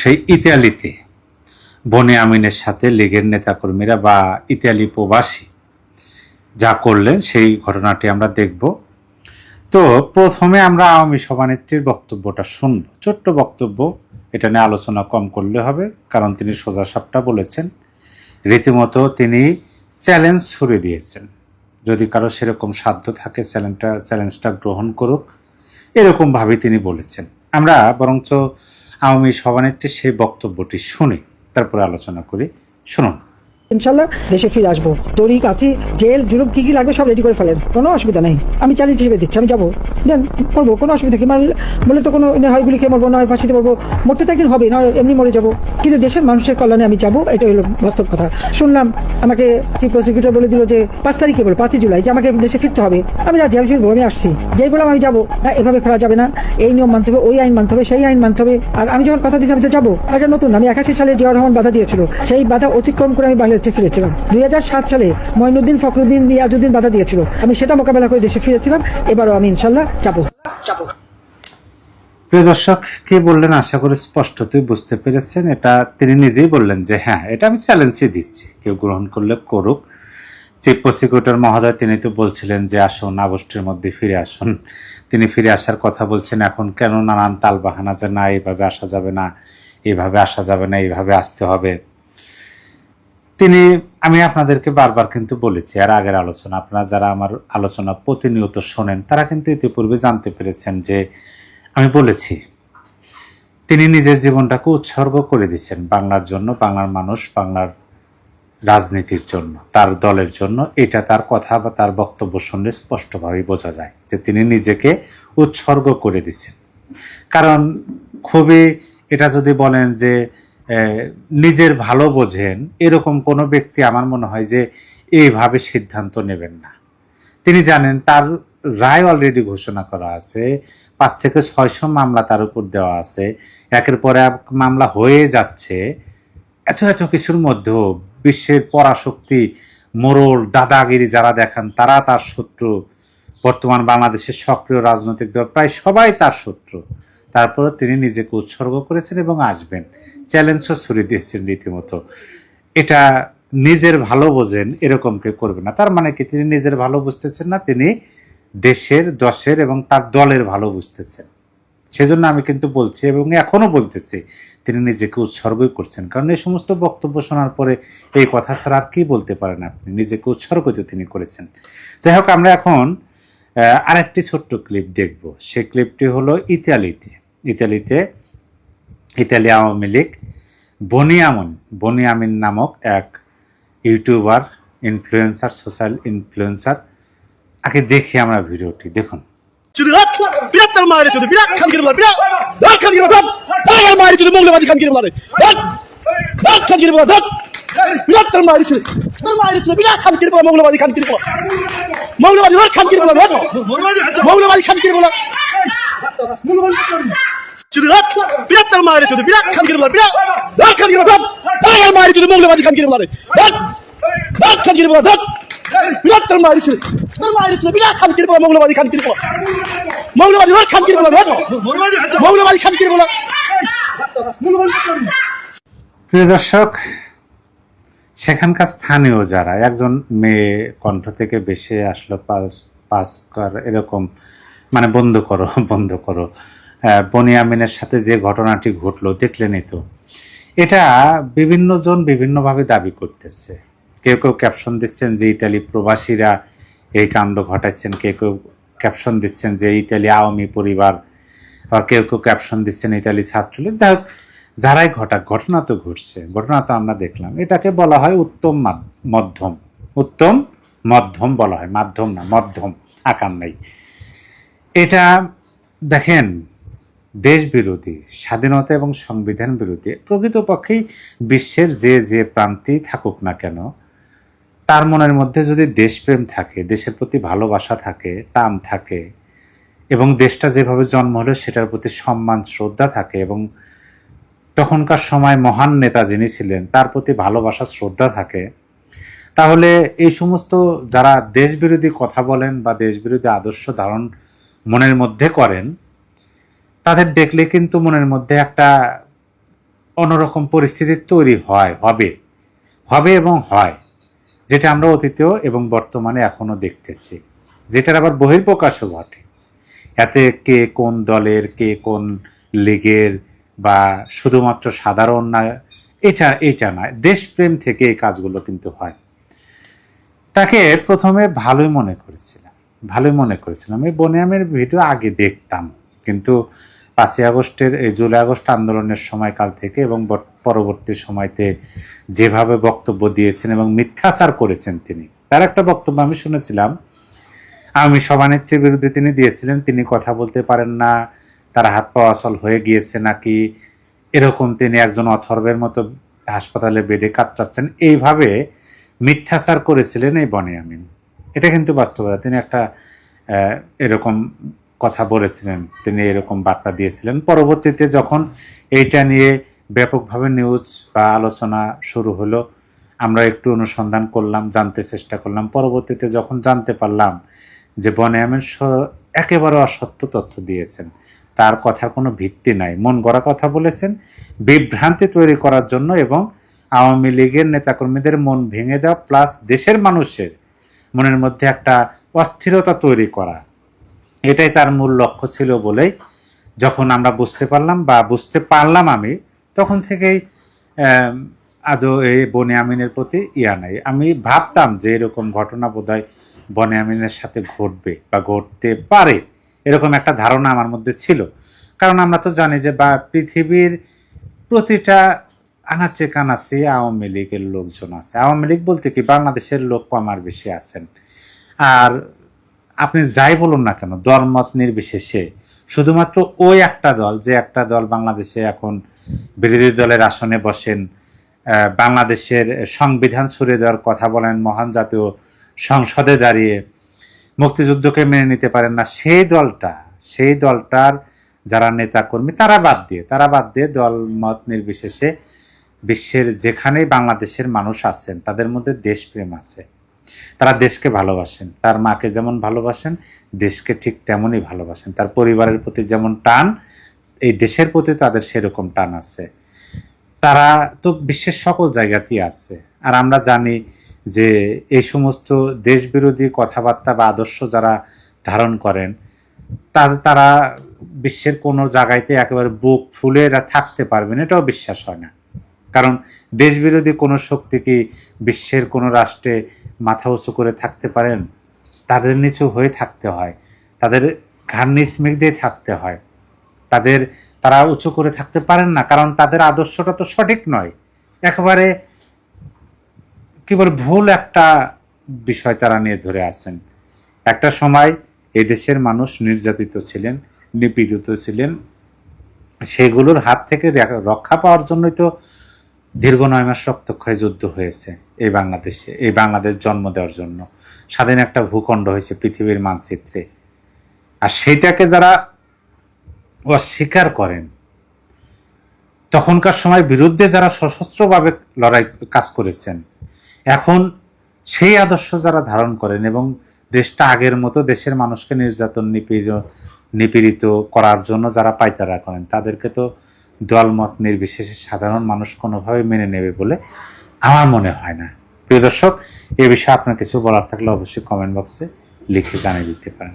সেই ইতালিতে বনি আমিনের সাথে লীগের নেতাকর্মীরা বা ইতালি প্রবাসী যা করলেন সেই ঘটনাটি আমরা দেখব। তো প্রথমে আমরা আওয়ামী সভানেত্রীর বক্তব্যটা শুনব। ছোট্ট বক্তব্য, এটা নিয়ে আলোচনা কম করলে হবে, কারণ তিনি সোজাসাপটা বলেছেন। রীতিমতো তিনি চ্যালেঞ্জ ছুড়ে দিয়েছেন, যদি কারো সেরকম সাধ্য থাকে চ্যালেঞ্জটা গ্রহণ করুক, এরকমভাবে তিনি বলেছেন। আমরা বরঞ্চ আওয়ামী সভানেত্রীর সেই বক্তব্যটি শুনি, তারপরে আলোচনা করি। শুনুন। ইনশাল্লাহ দেশে ফিরে আসবো। তরিক আছি, জেল জুলুম কি কি লাগবে সব রেডি করে ফেলেন, কোনো অসুবিধা নেই। আমি চ্যালেঞ্জ হিসেবে দিচ্ছি, আমি যাবো, দেন করবো, কোনো অসুবিধা কি বলে তো কোনো হয় গুলি খেয়ে মরবো, নয় ফাঁসিতে মরবো, মরতে তো একদিন হবে, নয় এমনি মরে যাবো, কিন্তু দেশের মানুষের কল্যাণে আমি যাবো, এটা হলো বাস্তব কথা। শুনলাম আমাকে চিফ প্রসিকিউটর বলে দিল যে 5 তারিখে বলে 5 জুলাই যে আমাকে দেশে ফিরতে হবে। আমি রাজি, আমি ফিরবো, আমি আসছি, যেই বললাম আমি যাবো না, এভাবে ফেরা যাবে না, এই নিয়ম মানতে হবে, ওই আইন মানতে হবে, সেই আইন মানতে হবে। আর আমি যখন কথা দিয়েছি আমি তো যাবো, এটা নতুন, আমি 81 সালে জিয়াউর রহমান বাধা দিয়েছিল, সেই বাধা অতিক্রম করে আমি বাংলাদেশে ফিরেছিলাম। 2007 সালে মঈনুদ্দিন ফখরুদ্দিন রিয়াজউদ্দিন বাধা দিয়েছিল, আমি সেটা মোকাবেলা করে দেশে ফিরেছিলাম। এবারও আমি ইনশাল্লাহ যাবো। প্রিয় দর্শক, কে বললেন আশা করি স্পষ্টতই বুঝতে পেরেছেন। এটা তিনি নিজেই বললেন যে হ্যাঁ, এটা আমি চ্যালেঞ্জই দিচ্ছি, কেউ গ্রহণ করলে করুক। চিফ প্রসিকিউটর মহোদয় তিনি তো বলছিলেন যে আসুন, আগস্টের মধ্যে ফিরে আসুন। তিনি ফিরে আসার কথা বলছেন, এখন কেন নানান তালবাহানা যে না এইভাবে আসা যাবে না, এইভাবে আসা যাবে না, এইভাবে আসতে হবে। আমি আপনাদেরকে বারবার কিন্তু বলেছি, আর আগের আলোচনা, আপনারা যারা আমার আলোচনা প্রতিনিয়ত শোনেন তারা কিন্তু ইতিপূর্বে জানতে পেরেছেন যে আমি বলেছি তিনি নিজের জীবনটাকে উৎসর্গ করে দিচ্ছেন বাংলার জন্য, বাংলার মানুষ, বাংলার রাজনীতির জন্য, তার দলের জন্য। এটা তার কথা বা তার বক্তব্য শুনলে স্পষ্টভাবেই বোঝা যায় যে তিনি নিজেকে উৎসর্গ করে দিচ্ছেন। কারণ খুবই, এটা যদি বলেন যে নিজের ভালো বোঝেন, এরকম কোনো ব্যক্তি আমার মনে হয় যে এইভাবে সিদ্ধান্ত নেবেন না। তিনি জানেন তার রায় অলরেডি ঘোষণা করা আছে, 5 থেকে 600 মামলা তার উপর দেওয়া আছে, একের পর এক মামলা হয়ে যাচ্ছে। এত কিছুর মধ্যেও বিশ্বের পরাশক্তি, মোড়ল, দাদাগিরি যারা দেখান তারা তার শত্রু। বর্তমান বাংলাদেশের সক্রিয় রাজনৈতিক দল প্রায় সবাই তার শত্রু। তারপরে তিনি নিজেকে উৎসর্গ করেছেন এবং আসবেন, চ্যালেঞ্জও ছুড়ে দিয়েছেন রীতিমতো। এটা নিজের ভালো বোঝেন এরকম কেউ করবে না। তার মানে কি তিনি নিজের ভালো বুঝতেছেন না, তিনি দেশের, দশের এবং তার দলের ভালো বুঝতেছেন। সেজন্য আমি কিন্তু বলছি এবং এখনো বলতেছি তিনি নিজেকে উৎসর্গই করছেন। কারণ এই সমস্ত বক্তব্য শোনার পরে এই কথা ছাড়া আর কি বলতে পারেন আপনি, নিজেকে উৎসর্গ যে তিনি করেছেন। যাই হোক, আমরা এখন আরেকটি ছোট্ট ক্লিপ দেখব। সেই ক্লিপটি হলো ইতালি আওয়ামী লীগ বনি আমিন নামক এক ইউটিউবার, ইনফ্লুয়েন্সার, সোশ্যাল ইনফ্লুয়েন্সার। আগে দেখি আমরা ভিডিওটি, দেখুন। বিরাট মায়ের চুরি, বিরাট খানগির বলা, বিরাট খানগির বলা, বিরাট মায়ের চুরি, মৌলবাদী খানগির বলা, বিরাট খানগির বলা, বিরাট মায়ের চুরি, বিরাট খানগির বলা, মৌলবাদী খানগির বলা, মৌলবাদী খানগির বলা, মৌলবাদী খানগির বলা, বিরাট মায়ের চুরি, বিরাট খানগির বলা, বিরাট খানগির বলা, বিরাট মায়ের চুরি, মৌলবাদী খানগির বলা, বিরাট খানগির বলা, বিরাট মায়ের চুরি, বিরাট খানগির বলা, মৌলবাদী খানগির বলা, মৌলবাদী খানগির বলা, মৌলবাদী খানগির বলা। প্রিয় দর্শক, সেখানকার স্থানীয় যারা, একজন মেয়ে কণ্ঠ থেকে বেশি আসলো, পাস কর এরকম, মানে বন্ধ করো। বনি আমিনের সাথে যে ঘটনাটি ঘটলো দেখলেনই তো। এটা বিভিন্ন জন বিভিন্নভাবে দাবি করতেছে। কেউ ক্যাপশন দিচ্ছেন যে ইতালি প্রবাসীরা এই কাণ্ড ঘটাচ্ছেন, কেউ ক্যাপশন দিচ্ছেন যে ইতালি আওয়ামী পরিবার, আবার কেউ ক্যাপশন দিচ্ছেন ইতালি ছাত্রলীগ। যাই হোক, যারাই ঘটনা তো ঘটছে, ঘটনা তো আমরা দেখলাম। এটাকে বলা হয় উত্তম মধ্যম বলা হয়, মাধ্যম না, মধ্যম, আকার নাই। এটা দেখেন, দেশ বিরোধী, স্বাধীনতা এবং সংবিধান বিরোধী, প্রকৃতপক্ষেই বিশ্বের যে প্রান্তেই থাকুক না কেন, তার মনের মধ্যে যদি দেশপ্রেম থাকে, দেশের প্রতি ভালোবাসা থাকে, টান থাকে, এবং দেশটা যেভাবে জন্ম হলো সেটার প্রতি সম্মান, শ্রদ্ধা থাকে, এবং তখনকার সময় মহান নেতা যিনি ছিলেন তার প্রতি ভালোবাসা, শ্রদ্ধা থাকে, তাহলে এই সমস্ত যারা দেশবিরোধী কথা বলেন বা দেশবিরোধী আদর্শ ধারণ মনের মধ্যে করেন, তাদের দেখলে কিন্তু মনের মধ্যে একটা অন্যরকম পরিস্থিতি তৈরি হবে এবং হয়, যেটা আমরা অতীতেও এবং বর্তমানে এখনো দেখতেছি, যেটার আবার বহিঃপ্রকাশও ঘটে। এতে কে কোন দলের, কে কোন লীগের বা শুধুমাত্র সাধারণ না, এটা নয়, দেশপ্রেম থেকে এই কাজগুলো কিন্তু হয়। তাকে প্রথমে ভালোই মনে করেছিলাম। এই বনিয়ামের ভিডিও আগে দেখতাম, কিন্তু 5ই আগস্টের, এই জুলাই আগস্ট আন্দোলনের সময়কাল থেকে এবং পরবর্তী সময়তে যেভাবে বক্তব্য দিয়েছেন এবং মিথ্যাচার করেছেন তিনি, তার একটা বক্তব্য আমি শুনেছিলাম। আওয়ামী সভানেত্রীর বিরুদ্ধে তিনি দিয়েছিলেন, তিনি কথা বলতে পারেন না, তার হাত পা অচল হয়ে গিয়েছে নাকি, এরকম তিনি একজন অথর্বের মতো হাসপাতালে বেডে কাতরাচ্ছেন, এইভাবে মিথ্যাচার করেছিলেন এই বনিয়ামিন। এটা কিন্তু বাস্তবতা। তিনি একটা এরকম কথা বলেছিলেন, তিনি এরকম বার্তা দিয়েছিলেন। পরবর্তীতে যখন এইটা নিয়ে ব্যাপকভাবে নিউজ বা আলোচনা শুরু হলো, আমরা একটু অনুসন্ধান করলাম, জানতে চেষ্টা করলাম। পরবর্তীতে যখন জানতে পারলাম যে বনিয়ামিন একেবারে অসত্য তথ্য দিয়েছেন, তার কথার কোনো ভিত্তি নাই, মন গড়া কথা বলেছেন বিভ্রান্তি তৈরি করার জন্য এবং আওয়ামী লীগের নেতাকর্মীদের মন ভেঙে দেওয়া, প্লাস দেশের মানুষের মনের মধ্যে একটা অস্থিরতা তৈরি করা, এটাই তার মূল লক্ষ্য ছিল বলেই যখন আমরা বুঝতে পারলাম আমি, তখন থেকেই আদৌ এই বনিয়ামিনের প্রতি নাই। আমি ভাবতাম যে এরকম ঘটনা বোধহয় বনিয়ামিনের সাথে ঘটবে বা ঘটতে পারে, এরকম একটা ধারণা আমার মধ্যে ছিল। কারণ আমরা তো জানি যে বা পৃথিবীর প্রতিটা আনাচে কানাচে আওয়ামী লীগের লোকজন আছে। আওয়ামী লীগ বলতে কি, বাংলাদেশের লোক কম আর বেশি আছেন। আর আপনি যাই বলুন না কেন, দলমত নির্বিশেষে শুধুমাত্র ওই একটা দল, যে একটা দল বাংলাদেশে এখন বিরোধী দলের আসনে বসেন, বাংলাদেশের সংবিধান ছুড়ে দেওয়ার কথা বলেন, মহান জাতীয় সংসদে দাঁড়িয়ে মুক্তিযুদ্ধকে মেনে নিতে পারেন না, সেই দলটার যারা নেতাকর্মী, তারা বাদ দিয়ে দলমত নির্বিশেষে বিশ্বের যেখানেই বাংলাদেশের মানুষ আছেন, তাদের মধ্যে দেশপ্রেম আছে। তারা দেশকে ভালোবাসেন, তার মাকে যেমন ভালোবাসেন, দেশকে ঠিক তেমনই ভালোবাসেন। তার পরিবারের প্রতি যেমন টান, এই দেশের প্রতি তাদের সেরকম টান আছে। তারা তো বিশ্বের সকল জায়গাতেই আছে। আর আমরা জানি যে এই সমস্ত দেশবিরোধী কথাবার্তা বা আদর্শ যারা ধারণ করেন, তারা বিশ্বের কোনো জায়গাতে একেবারে বুক ফুলে থাকতে পারবেন, এটাও বিশ্বাস হয় না। কারণ দেশবিরোধী কোনো শক্তি কি বিশ্বের কোনো রাষ্ট্রে মাথা উঁচু করে থাকতে পারেন? তাদের নিচু হয়ে থাকতে হয়, তাদের ঘাড় নিচমিক দিয়ে থাকতে হয়, তারা উঁচু করে থাকতে পারেন না, কারণ তাদের আদর্শটা তো সঠিক নয়, একেবারে কি বলে ভুল একটা বিষয় তারা নিয়ে ধরে আছেন। একটা সময় এই দেশের মানুষ নির্যাতিত ছিলেন, নিপীড়িত ছিলেন, সেগুলোর হাত থেকে রক্ষা পাওয়ার জন্যই তো দীর্ঘ 9 মাস রক্তক্ষয়ী যুদ্ধ হয়েছে এই বাংলাদেশ জন্ম দেওয়ার জন্য। স্বাধীন একটা ভূখণ্ড হয়েছে পৃথিবীর মানচিত্রে। আর সেইটাকে যারা অস্বীকার করেন, তখনকার সময় বিরুদ্ধে যারা সশস্ত্রভাবে কাজ করেছেন, এখন সেই আদর্শ যারা ধারণ করেন এবং দেশটা আগের মতো দেশের মানুষকে নির্যাতন নিপীড়িত করার জন্য যারা পায়তারা করেন, তাদেরকে তো দলমত নির্বিশেষে সাধারণ মানুষ কোনোভাবে মেনে নেবে বলে আমার মনে হয় না। প্রিয় দর্শক, এ বিষয়ে আপনার কিছু বলার থাকলে অবশ্যই কমেন্ট বক্সে লিখে জানিয়ে দিতে পারেন।